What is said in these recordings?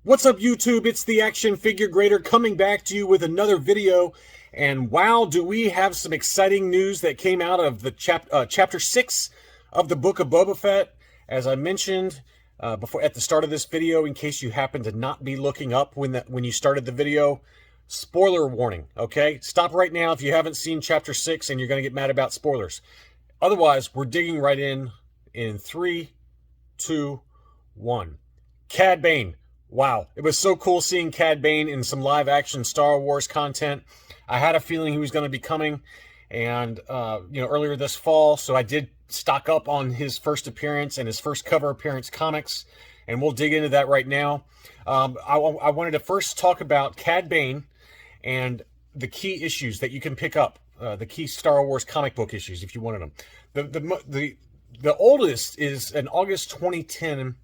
What's up, YouTube? It's the Action Figure Grader coming back to you with another video. And wow, do we have some exciting news that came out of the chapter 6 of the book of Boba Fett. As I mentioned before at the start of this video, in case you happen to not be looking up when you started the video, spoiler warning, okay? Stop right now if you haven't seen chapter 6 and you're going to get mad about spoilers. Otherwise, we're digging right in 3, 2, 1. Cad Bane. Wow, it was so cool seeing Cad Bane in some live-action Star Wars content. I had a feeling he was going to be coming, and earlier this fall, so I did stock up on his first appearance and his first cover appearance comics, and we'll dig into that right now. I wanted to first talk about Cad Bane and the key issues that you can pick up, the key Star Wars comic book issues if you wanted them. The oldest is an August 2010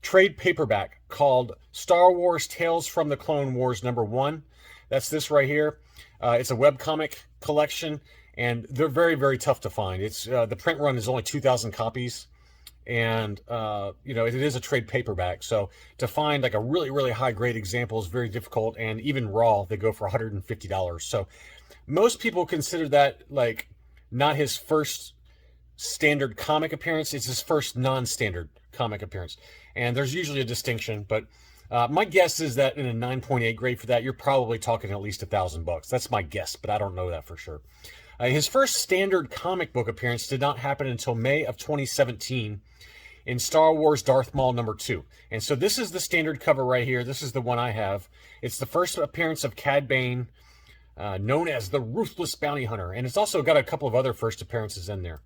trade paperback called Star Wars Tales from the Clone Wars #1. That's this right here. It's a webcomic collection, and they're very, very tough to find. It's the print run is only 2,000 copies, and it is a trade paperback. So to find like a really, really high grade example is very difficult, and even raw, they go for $150. So most people consider that like not his first standard comic appearance. It's his first non-standard comic appearance, and there's usually a distinction, but my guess is that in a 9.8 grade for that, you're probably talking at least $1,000. That's my guess, but I don't know that for sure. His first standard comic book appearance did not happen until May of 2017 in Star Wars Darth Maul #2. And so this is the standard cover right here. This is the one I have. It's the first appearance of Cad Bane, known as the Ruthless Bounty Hunter, and it's also got a couple of other first appearances in there.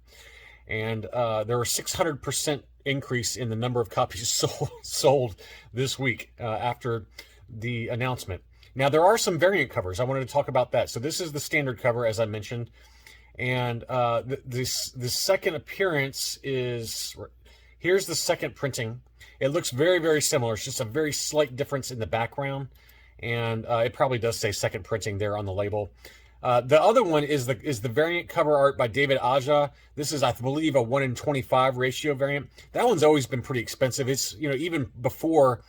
And there were 600% increase in the number of copies sold this week after the announcement. Now, there are some variant covers. I wanted to talk about that. So this is the standard cover, as I mentioned. And the second appearance is, here's the second printing. It looks very, very similar. It's just a very slight difference in the background. And it probably does say second printing there on the label. The other one is the variant cover art by David Aja. This is, I believe, a 1:25 ratio variant. That one's always been pretty expensive. It's, even before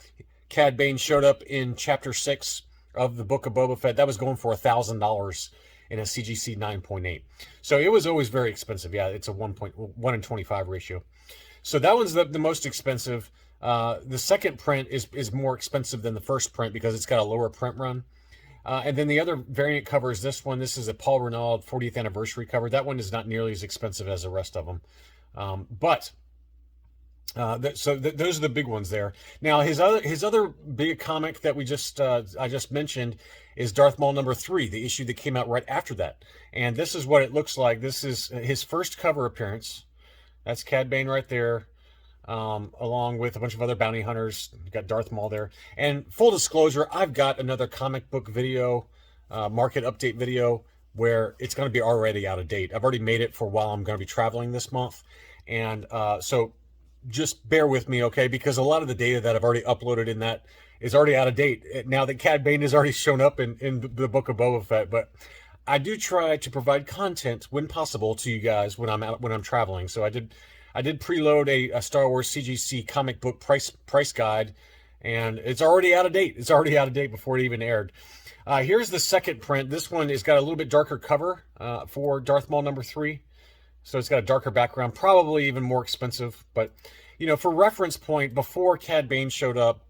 Cad Bane showed up in Chapter 6 of the Book of Boba Fett, that was going for $1,000 in a CGC 9.8. So it was always very expensive. Yeah, it's a 1:25 ratio. So that one's the most expensive. The second print is more expensive than the first print because it's got a lower print run. And then the other variant cover is this one. This is a Paul Renaud 40th anniversary cover. That one is not nearly as expensive as the rest of them. Those are the big ones there. Now, his other big comic that I just mentioned is Darth Maul #3, the issue that came out right after that. And this is what it looks like. This is his first cover appearance. That's Cad Bane right there. Along with a bunch of other bounty hunters. You got Darth Maul there. And full disclosure, I've got another comic book video, market update video, where it's going to be already out of date. I've already made it for while I'm going to be traveling this month. And so just bear with me, okay? Because a lot of the data that I've already uploaded in that is already out of date now that Cad Bane has already shown up in the Book of Boba Fett. But I do try to provide content when possible to you guys when I'm traveling. So I did preload a Star Wars CGC comic book price guide, and it's already out of date. It's already out of date before it even aired. Here's the second print. This one has got a little bit darker cover for Darth Maul #3. So it's got a darker background, probably even more expensive. But, for reference point, before Cad Bane showed up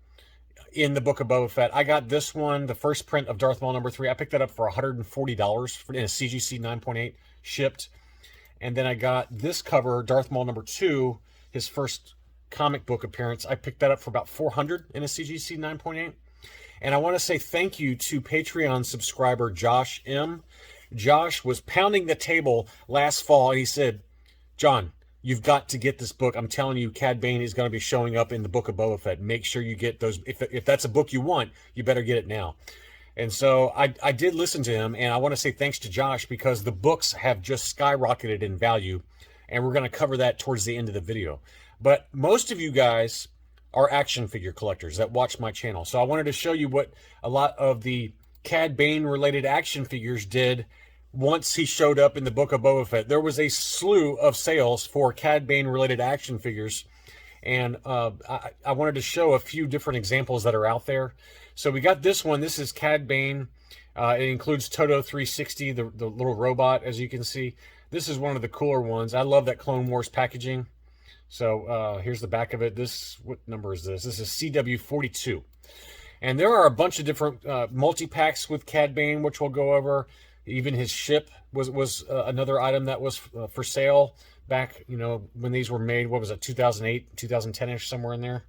in the Book of Boba Fett, I got this one, the first print of Darth Maul #3. I picked that up for $140 in a CGC 9.8 shipped. And then I got this cover, Darth Maul #2, his first comic book appearance. I picked that up for about $400 in a CGC 9.8. And I want to say thank you to Patreon subscriber Josh M. Josh was pounding the table last fall, and he said, "John, you've got to get this book. I'm telling you, Cad Bane is going to be showing up in the Book of Boba Fett. Make sure you get those. If that's a book you want, you better get it now." And so I did listen to him, and I want to say thanks to Josh because the books have just skyrocketed in value, and we're going to cover that towards the end of the video. But most of you guys are action figure collectors that watch my channel. So I wanted to show you what a lot of the Cad Bane related action figures did once he showed up in the Book of Boba Fett. There was a slew of sales for Cad Bane related action figures, And I wanted to show a few different examples that are out there. So we got this one. This is Cad Bane. It includes Toto 360, the little robot, as you can see. This is one of the cooler ones. I love that Clone Wars packaging. So here's the back of it. What number is this? This is CW42. And there are a bunch of different multi-packs with Cad Bane, which we'll go over. Even his ship was another item that was for sale back, when these were made. What was it, 2008, 2010-ish, somewhere in there?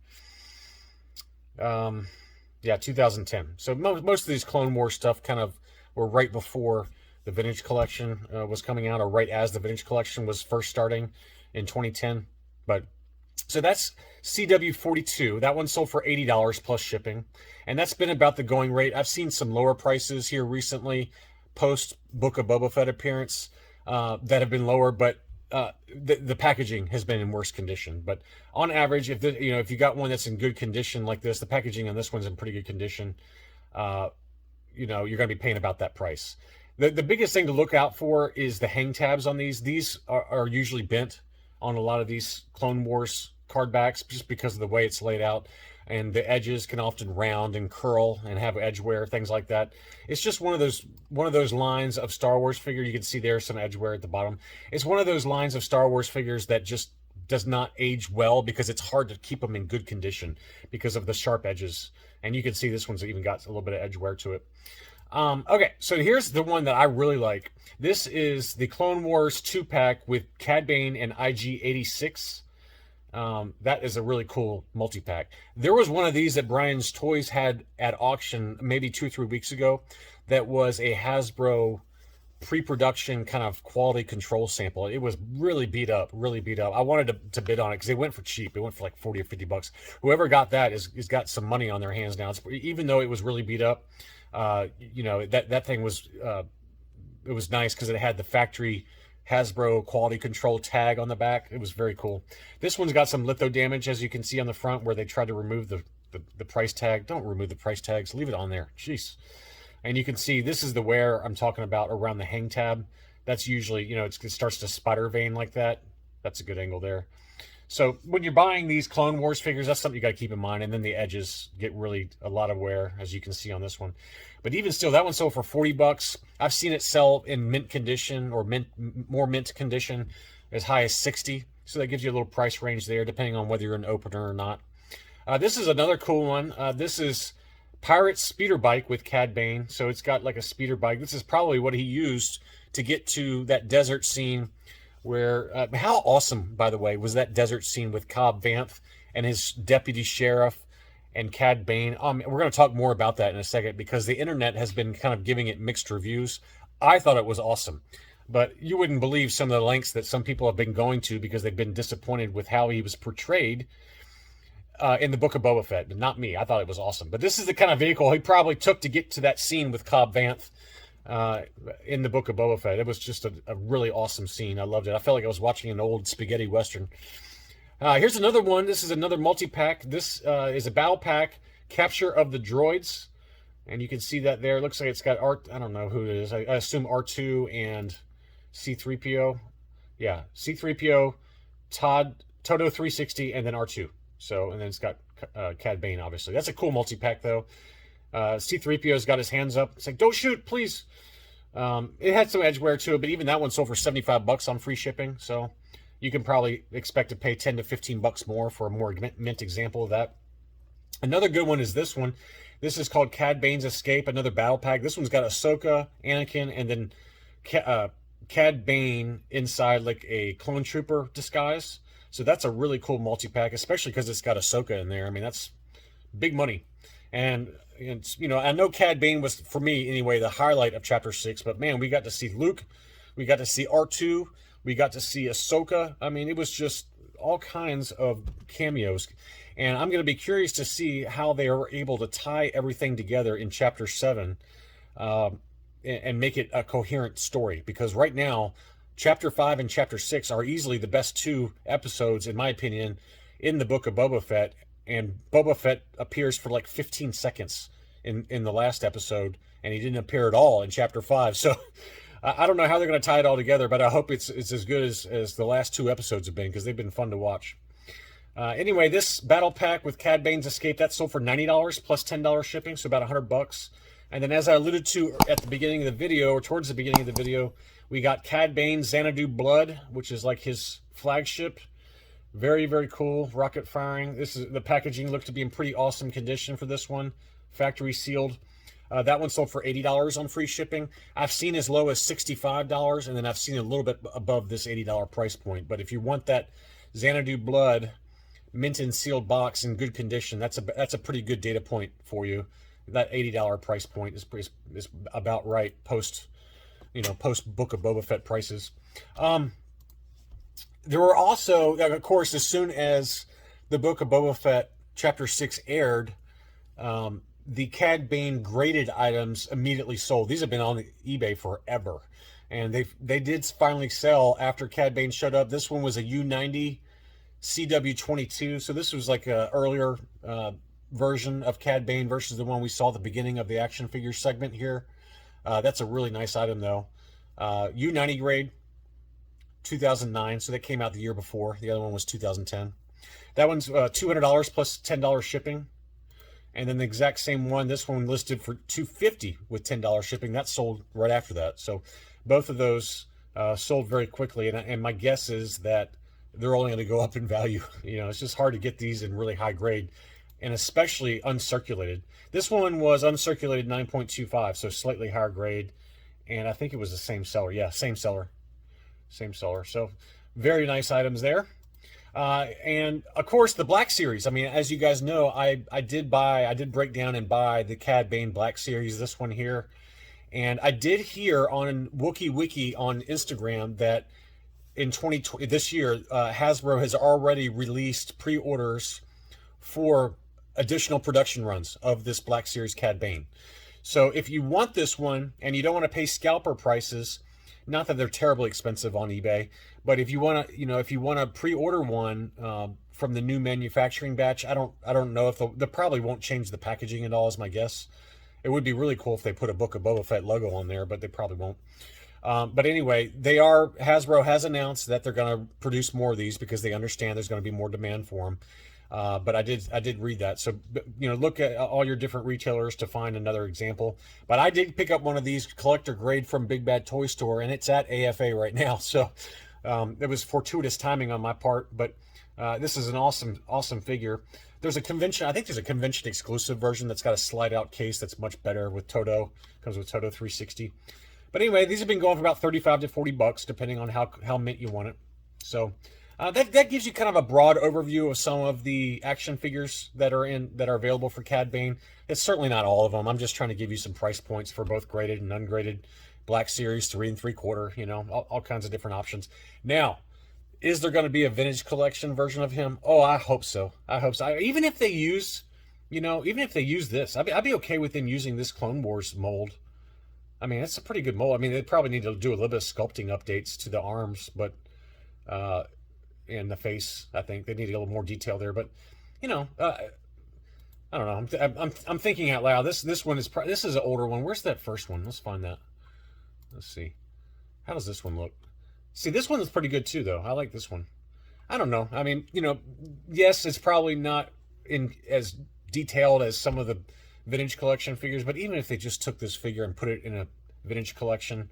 Yeah, 2010. So most of these Clone Wars stuff kind of were right before the Vintage Collection was coming out, or right as the Vintage Collection was first starting in 2010. But so that's CW42. That one sold for $80 plus shipping, and that's been about the going rate. I've seen some lower prices here recently, post Book of Boba Fett appearance, that have been lower, but the packaging has been in worse condition. But on average, if you got one that's in good condition like this, the packaging on this one's in pretty good condition, you're going to be paying about that price. The biggest thing to look out for is the hang tabs on these. These are usually bent on a lot of these Clone Wars card backs, just because of the way it's laid out, and the edges can often round and curl and have edge wear, things like that. It's just one of those lines of Star Wars figure. You can see there's some edge wear at the bottom. It's one of those lines of Star Wars figures that just does not age well, because it's hard to keep them in good condition because of the sharp edges. And you can see this one's even got a little bit of edge wear to it. Okay, so here's the one that I really like. This is the Clone Wars 2-pack with Cad Bane and IG-86. That is a really cool multi-pack. There was one of these that Brian's Toys had at auction maybe 2 or 3 weeks ago that was a Hasbro pre-production kind of quality control sample. It was really beat up, really beat up. I wanted to bid on it because they went for cheap. It went for like 40 or 50 bucks. Whoever got that has got some money on their hands now. Even though it was really beat up, that thing was it was nice because it had the factory Hasbro quality control tag on the back. It was very cool. This one's got some litho damage, as you can see on the front, where they tried to remove the price tag. Don't remove the price tags. Leave it on there. Jeez. And you can see this is the wear I'm talking about around the hang tab. That's usually, it starts to spider vein like that. That's a good angle there. So when you're buying these Clone Wars figures, that's something you got to keep in mind. And then the edges get really a lot of wear, as you can see on this one. But even still, that one sold for 40 bucks. I've seen it sell in mint condition, or more mint condition, as high as 60. So that gives you a little price range there, depending on whether you're an opener or not. This is another cool one. This is Pirate Speeder Bike with Cad Bane. So it's got like a speeder bike. This is probably what he used to get to that desert scene where, how awesome, by the way, was that desert scene with Cobb Vanth and his deputy sheriff and Cad Bane. We're going to talk more about that in a second, because the internet has been kind of giving it mixed reviews. I thought it was awesome, but you wouldn't believe some of the lengths that some people have been going to because they've been disappointed with how he was portrayed in the Book of Boba Fett. Not me. I thought it was awesome. But this is the kind of vehicle he probably took to get to that scene with Cobb Vanth in the Book of Boba Fett. It was just a really awesome scene. I loved it. I felt like I was watching an old spaghetti western. Here's another one. This is another multi-pack. This is a battle pack, Capture of the Droids. And you can see that there. It looks like it's got I don't know who it is. I assume R2 and C-3PO. Yeah, C-3PO, Toto 360, and then R2. So, and then it's got Cad Bane, obviously. That's a cool multi-pack, though. C-3PO's got his hands up. It's like, don't shoot, please. It had some edge wear to it, but even that one sold for 75 bucks on free shipping. So you can probably expect to pay 10 to 15 bucks more for a more mint example of that. Another good one is this one. This is called Cad Bane's Escape, another battle pack. This one's got Ahsoka, Anakin, and then Cad Bane inside like a clone trooper disguise. So that's a really cool multi-pack, especially because it's got Ahsoka in there. I mean, that's big money. And it's, I know Cad Bane was, for me anyway, the highlight of Chapter 6. But, man, we got to see Luke. We got to see R2. We got to see Ahsoka. I mean, it was just all kinds of cameos. And I'm going to be curious to see how they are able to tie everything together in Chapter 7 and make it a coherent story. Because right now, Chapter 5 and Chapter 6 are easily the best 2 episodes, in my opinion, in the Book of Boba Fett. And Boba Fett appears for like 15 seconds in the last episode, and he didn't appear at all in Chapter 5. So I don't know how they're going to tie it all together, but I hope it's as good as the last 2 episodes have been, because they've been fun to watch. Anyway, this battle pack with Cad Bane's Escape, that sold for $90 plus $10 shipping, so about $100. And then as I alluded to at the beginning of the video, or towards the beginning of the video, we got Cad Bane Xanadu Blood, which is like his flagship. Very, very cool. Rocket firing. The packaging looked to be in pretty awesome condition for this one. Factory sealed. That one sold for $80 on free shipping. I've seen as low as $65, and then I've seen a little bit above this $80 price point. But if you want that Xanadu Blood mint and sealed box in good condition, that's a pretty good data point for you. That $80 price point is about right post Book of Boba Fett prices. There were also, of course, as soon as the Book of Boba Fett Chapter 6 aired, the Cad Bane graded items immediately sold. These have been on eBay forever, and they did finally sell after Cad Bane showed up. This one was a U90 CW22, so this was like a earlier version of Cad Bane versus the one we saw at the beginning of the action figure segment here. That's a really nice item though. U90 grade, 2009, so that came out the year before. The other one was 2010. That one's $200 plus $10 shipping. And then the exact same one, this one listed for $250 with $10 shipping. That sold right after that. So both of those sold very quickly. And my guess is that they're only going to go up in value. It's just hard to get these in really high grade, and especially uncirculated. This one was uncirculated 9.25, so slightly higher grade. And I think it was the same seller. Yeah, same seller. Same seller. So very nice items there. And of course the Black Series. I mean, as you guys know, I did break down and buy the Cad Bane Black Series, this one here. And I did hear on Wookiee Wiki on Instagram that in 2020, this year, Hasbro has already released pre-orders for additional production runs of this Black Series Cad Bane. So if you want this one and you don't want to pay scalper prices, not that they're terribly expensive on eBay, but if you want to, pre-order one from the new manufacturing batch, I don't know if they probably won't change the packaging at all, is my guess. It would be really cool if they put a Book of Boba Fett logo on there, but they probably won't. But anyway, Hasbro has announced that they're going to produce more of these because they understand there's going to be more demand for them. But I did read that. So, look at all your different retailers to find another example. But I did pick up one of these collector grade from Big Bad Toy Store, and it's at AFA right now. So it was fortuitous timing on my part, but this is an awesome figure. There's a convention, I think there's a convention exclusive version that's got a slide out case that's much better with Toto, comes with Toto 360. But anyway, these have been going for about $35 to $40, depending on how mint you want it. So that gives you kind of a broad overview of some of the action figures that are available for Cad Bane. It's certainly not all of them. I'm just trying to give you some price points for both graded and ungraded. Black Series, 3 3/4, all kinds of different options. Now, is there going to be a vintage collection version of him? Oh, I hope so. Even if they use this, I'd be okay with them using this Clone Wars mold. I mean, it's a pretty good mold. I mean, they probably need to do a little bit of sculpting updates to the arms, but and the face. I think they need to get a little more detail there. But I don't know. I'm thinking out loud. This one is this is an older one. Where's that first one? Let's find that. Let's see. How does this one look? See, this one is pretty good too, though. I like this one. I don't know. I mean, yes, it's probably not as detailed as some of the vintage collection figures, but even if they just took this figure and put it in a vintage collection,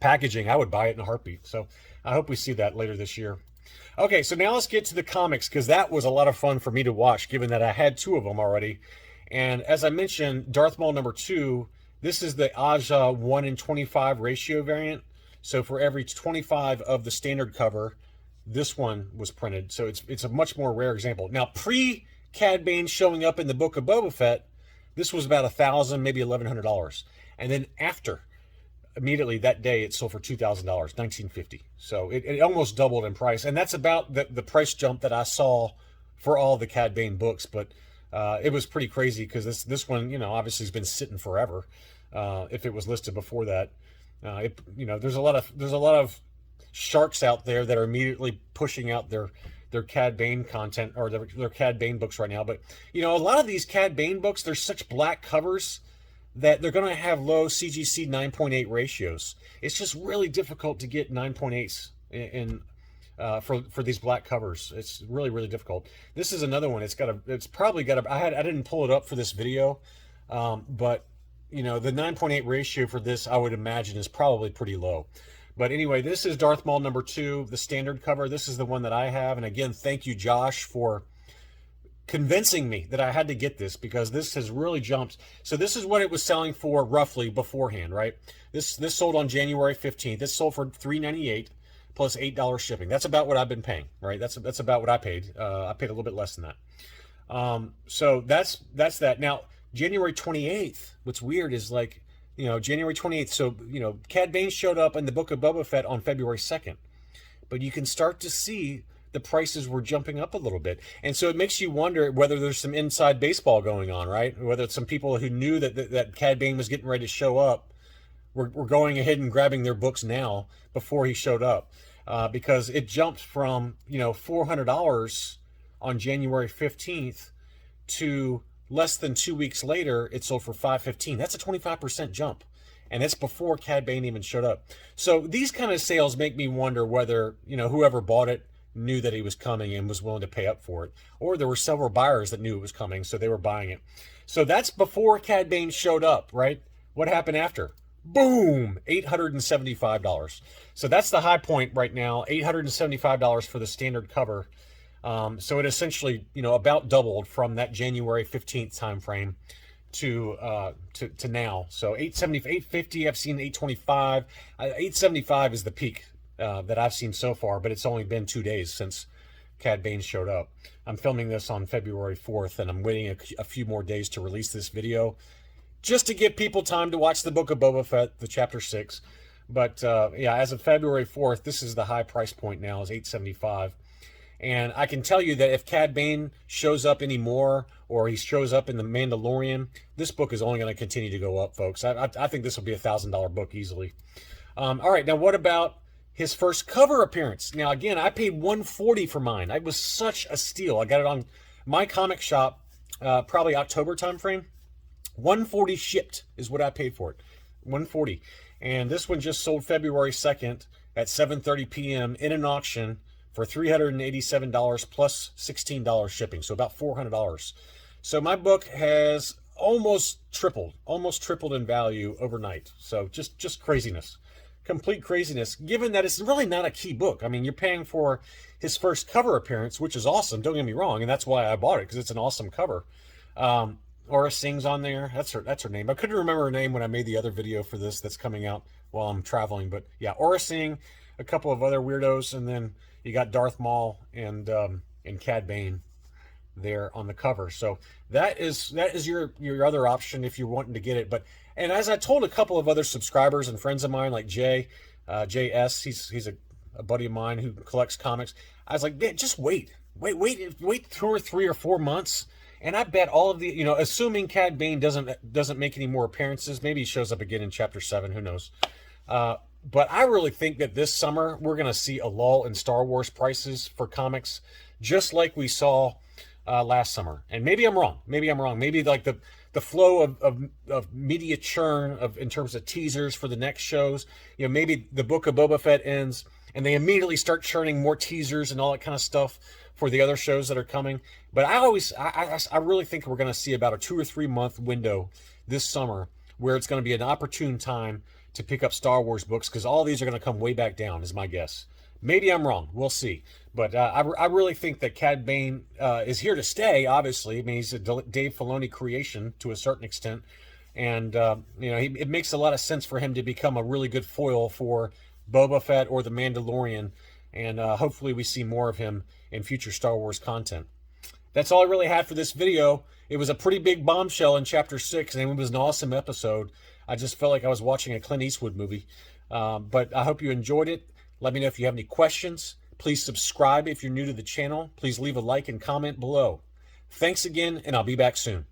packaging, I would buy it in a heartbeat. So I hope we see that later this year. Okay, so now let's get to the comics, because that was a lot of fun for me to watch, given that I had 2 of them already. And as I mentioned, Darth Maul #2, this is the Aja 1:25 ratio variant. So for every 25 of the standard cover, this one was printed. So it's a much more rare example. Now, pre-Cad Bane showing up in the Book of Boba Fett, this was about $1,000, maybe $1,100. And then after, immediately that day, it sold for $2,000, $1,950. So it almost doubled in price. And that's about the price jump that I saw for all the Cad Bane books. But it was pretty crazy because this one, obviously has been sitting forever. If it was listed before that, there's a lot of sharks out there that are immediately pushing out their Cad Bane content, or their Cad Bane books right now. But a lot of these Cad Bane books, they're such black covers that they're going to have low CGC 9.8 ratios. It's just really difficult to get 9.8s for these black covers. It's really, really difficult. This is another one. It's probably got a, I didn't pull it up for this video, but you know, the 9.8 ratio for this, I would imagine, is probably pretty low. But anyway, this is Darth Maul #2, the standard cover. This is the one that I have. And again, thank you, Josh, for convincing me that I had to get this, because this has really jumped. So this is what it was selling for roughly beforehand, right? This sold on January 15th. This sold for $3.98 plus $8 shipping. That's about what I've been paying, right? That's about what I paid. I paid a little bit less than that. So that's that. Now, January 28th, what's weird is, like, you know, January 28th. So, you know, Cad Bane showed up in the Book of Boba Fett on February 2nd. But you can start to see the prices were jumping up a little bit. And so it makes you wonder whether there's some inside baseball going on, right? Whether it's some people who knew that Cad Bane was getting ready to show up were going ahead and grabbing their books now before he showed up. Because it jumped from, you know, $400 on January 15th to less than 2 weeks later, it sold for $515. That's a 25% jump. And it's before Cad Bane even showed up. So these kind of sales make me wonder whether, you know, whoever bought it knew that he was coming and was willing to pay up for it. Or there were several buyers that knew it was coming, so they were buying it. So that's before Cad Bane showed up, right? What happened after? Boom! $875. So that's the high point right now, $875 for the standard cover. So it essentially, you know, about doubled from that January 15th time frame to now. So $850, I've seen $825. $875 is the peak that I've seen so far, but it's only been 2 days since Cad Bane showed up. I'm filming this on February 4th, and I'm waiting a few more days to release this video, just to give people time to watch the Book of Boba Fett, the Chapter 6. But yeah, as of February 4th, this is the high price point now, is $875. And I can tell you that if Cad Bane shows up anymore, or he shows up in The Mandalorian, this book is only going to continue to go up, folks. I think this will be a $1,000 book easily. All right, now what about his first cover appearance? Now, again, I paid $140 for mine. It was such a steal. I got it on my comic shop, probably October time frame. $140 shipped is what I paid for it. $140. And this one just sold February 2nd at 7:30 p.m. in an auction for $387 plus $16 shipping, so about $400. So my book has almost tripled in value overnight. So just craziness, complete craziness, given that it's really not a key book. I mean, you're paying for his first cover appearance, which is awesome, don't get me wrong, and that's why I bought it, because it's an awesome cover. Aura Singh's on there. That's her name. I couldn't remember her name when I made the other video for this that's coming out while I'm traveling. But yeah, Aura Singh, a couple of other weirdos, and then you got Darth Maul and Cad Bane there on the cover. So that is your other option if you're wanting to get it. And as I told a couple of other subscribers and friends of mine, like JS, he's a buddy of mine who collects comics. I was like, man, just wait 2 or 3 or 4 months. And I bet all of the, you know, assuming Cad Bane doesn't make any more appearances, maybe he shows up again in Chapter 7, who knows. But I really think that this summer we're going to see a lull in Star Wars prices for comics, just like we saw last summer. And maybe I'm wrong. Maybe like the flow of media churn in terms of teasers for the next shows. You know, maybe the Book of Boba Fett ends and they immediately start churning more teasers and all that kind of stuff for the other shows that are coming. But I really think we're going to see about a 2 or 3 month window this summer where it's going to be an opportune time to pick up Star Wars books, because all these are going to come way back down, is my guess. Maybe I'm wrong. We'll see. But I really think that Cad Bane is here to stay, obviously. I mean, he's a Dave Filoni creation to a certain extent. And, you know, it makes a lot of sense for him to become a really good foil for Boba Fett or The Mandalorian. And hopefully we see more of him in future Star Wars content. That's all I really had for this video. It was a pretty big bombshell in Chapter 6, and it was an awesome episode. I just felt like I was watching a Clint Eastwood movie. But I hope you enjoyed it. Let me know if you have any questions. Please subscribe if you're new to the channel. Please leave a like and comment below. Thanks again, and I'll be back soon.